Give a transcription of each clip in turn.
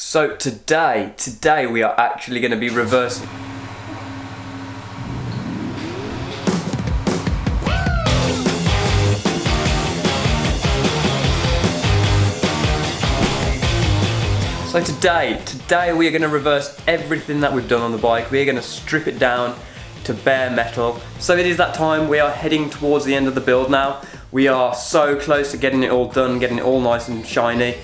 So today we are actually going to be reversing. So today we are going to reverse everything that we've done on the bike. We are going to strip it down to bare metal. So it is that time. We are heading towards the end of the build now. We are so close to getting it all done, getting it all nice and shiny,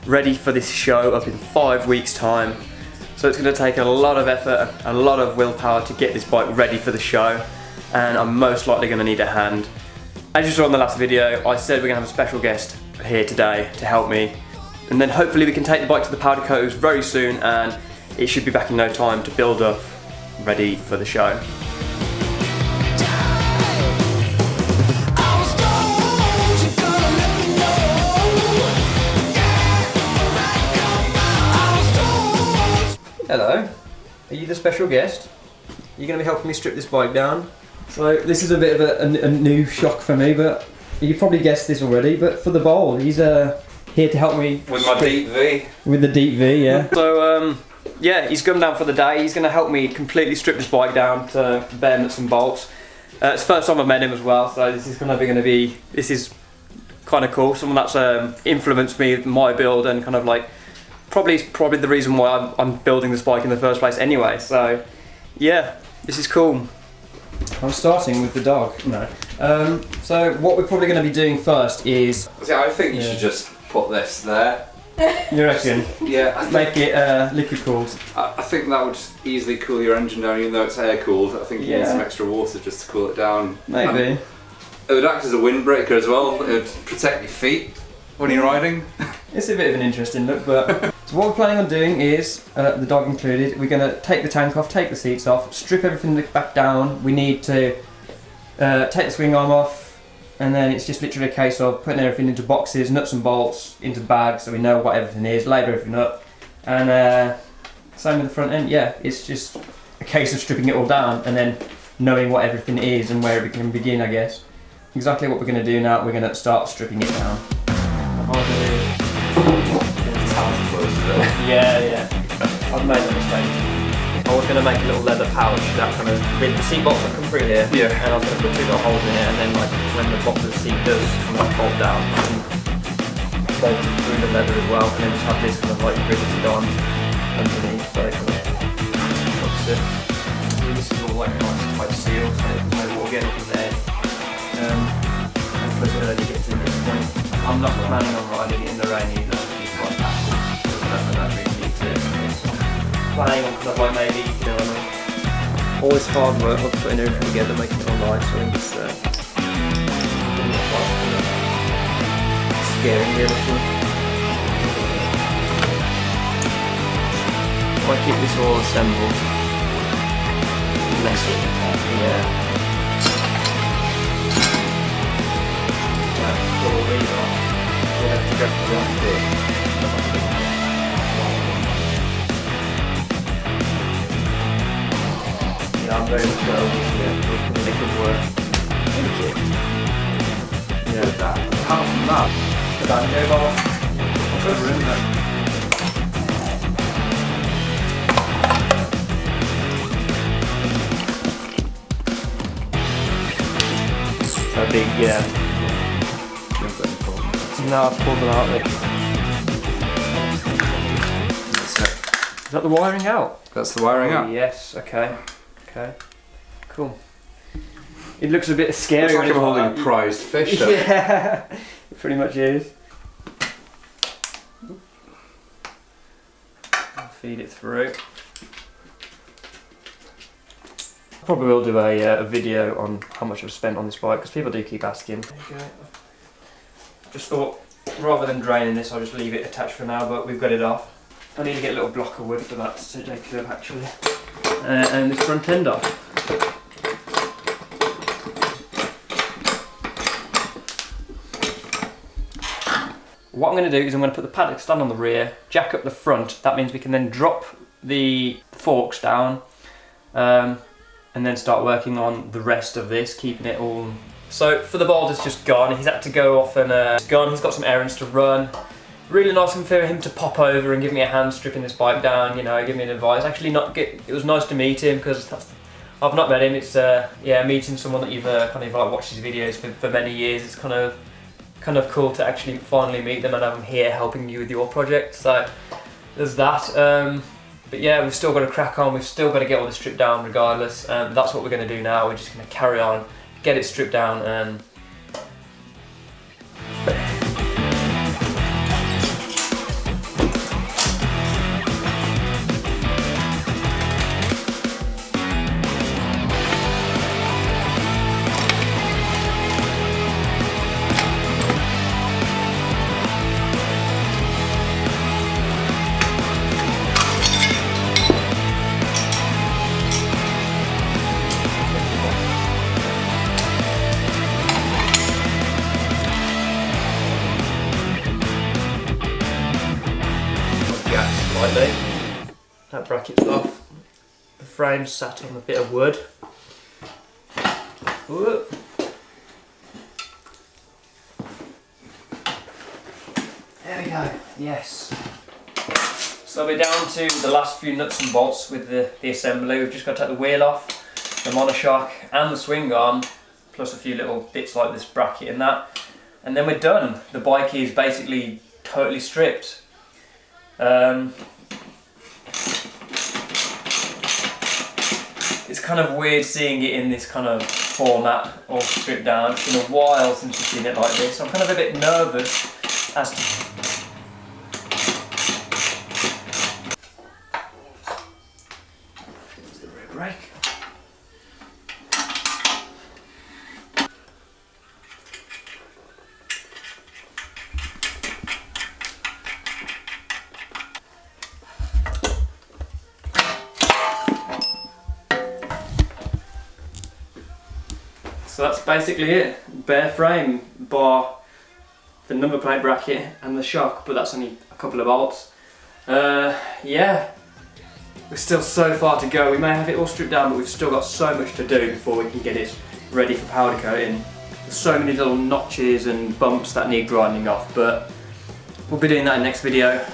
ready for this show up in 5 weeks time. So it's going to take a lot of effort, a lot of willpower to get this bike ready for the show, and I'm most likely going to need a hand. As you saw in the last video, I said we're going to have a special guest here today to help me, and then hopefully we can take the bike to the powder coaters very soon, and it should be back in no time to build up, ready for the show. Hello, are you the special guest? You're going to be helping me strip this bike down? So this is a bit of a new shock for me, but you probably guessed this already, but For The Bold, he's here to help me with my deep V. With the deep V, yeah. So yeah, he's come down for the day. He's going to help me completely strip this bike down to bare nuts and bolts. It's the first time I've met him as well, so this is this is kind of cool. Someone that's influenced me, my build, and kind of like probably the reason why I'm building this bike in the first place anyway. So yeah, this is cool. I'm starting with the dog. No. So what we're probably going to be doing first is... See, I think you should just put this there. You reckon? Yeah. Make it liquid cooled. I think that would just cool your engine down, even though it's air cooled. I think you need some extra water just to cool it down. Maybe. It would act as a windbreaker as well. It would protect your feet when you're riding. It's a bit of an interesting look, but so what we're planning on doing is, the dog included, we're going to take the tank off, take the seats off, strip everything back down. We need to take the swing arm off, and then it's just literally a case of putting everything into boxes, nuts and bolts, into bags, so we know what everything is, label everything up, and same with the front end. Yeah, it's just a case of stripping it all down and then knowing what everything is and where it can begin, I guess. Exactly what we're going to do now. We're going to start stripping it down. Yeah. I've made a mistake. I was going to make a little leather pouch that kind of, with the seat box that come through here, and I was going to put 2 little holes in it, and then like when the box of the seat does kind of fold down, I can bolt it through the leather as well, and then just have this kind of like riveted on underneath, so it kind of looks it. This is all like nice tight seal, so there's no water getting up in there. And plus it already gets in this point. I'm not planning on riding it in the rain either. Planning on kind of like maybe, you know what I mean? Always hard work on putting everything together, making it all nice, so it's scaring me a little. If I keep this all assembled, messy, yeah. Pull all these off, we'll have to go for the last bit. I'm very much going to good work. Thank you. Yeah. That. Apart from that, the banjo bar. Good room then. So big, yeah. No, I've pulled them out of it. Is that the wiring out? That's the wiring out. Yes, okay. Okay, cool. It looks a bit scary. Looks like I'm holding a prized fish. Yeah, it pretty much is. I'll feed it through. Probably will do a video on how much I've spent on this bike, because people do keep asking. There you go. Just thought, rather than draining this, I'll just leave it attached for now, but we've got it off. I need to get a little block of wood for that to take it up actually. And this front end off. What I'm going to do is I'm going to put the paddock stand on the rear, jack up the front. That means we can then drop the forks down, and then start working on the rest of this, keeping it all. So For The Bold has just gone. He's had to go off and he's got some errands to run. really nice for him to pop over and give me a hand stripping this bike down, you know, give me an advice. Actually, it was nice to meet him because I've not met him. It's yeah, meeting someone that you've kind of like watched his videos for many years. It's kind of cool to actually finally meet them and have them here helping you with your project. So there's that. But yeah, we've still got to crack on. We've still got to get all this stripped down regardless. That's what we're going to do now. We're just going to carry on, get it stripped down, and slightly. That bracket's off. The frame's sat on a bit of wood. Ooh. There we go. Yes. So we're down to the last few nuts and bolts with the assembly. We've just got to take the wheel off, the Monoshock and the swing arm, plus a few little bits like this bracket and that. And then we're done. The bike is basically totally stripped. It's kind of weird seeing it in this kind of format, all stripped down. It's been a while since you've seen it like this. I'm kind of a bit nervous as to... There's the rear brake. So that's basically it. Bare frame, bar the number plate bracket and the shock, but that's only a couple of bolts. Yeah, we're still so far to go. We may have it all stripped down, but we've still got so much to do before we can get it ready for powder coating. There's so many little notches and bumps that need grinding off, but we'll be doing that in the next video.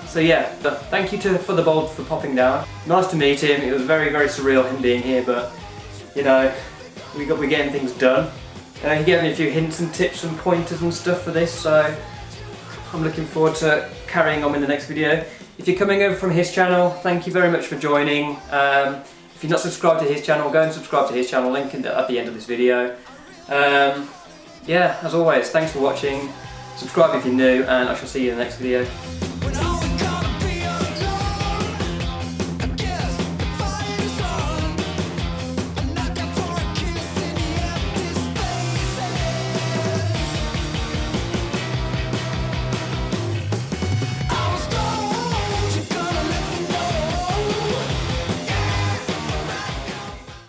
So yeah, thank you to For The Bold for popping down. Nice to meet him. It was very, very surreal him being here, but you know, we're getting things done. He gave me a few hints and tips and pointers and stuff for this, so I'm looking forward to carrying on in the next video. If you're coming over from his channel, thank you very much for joining. If you're not subscribed to his channel, go and subscribe to his channel, link at the end of this video. Yeah, as always, thanks for watching. Subscribe if you're new, and I shall see you in the next video.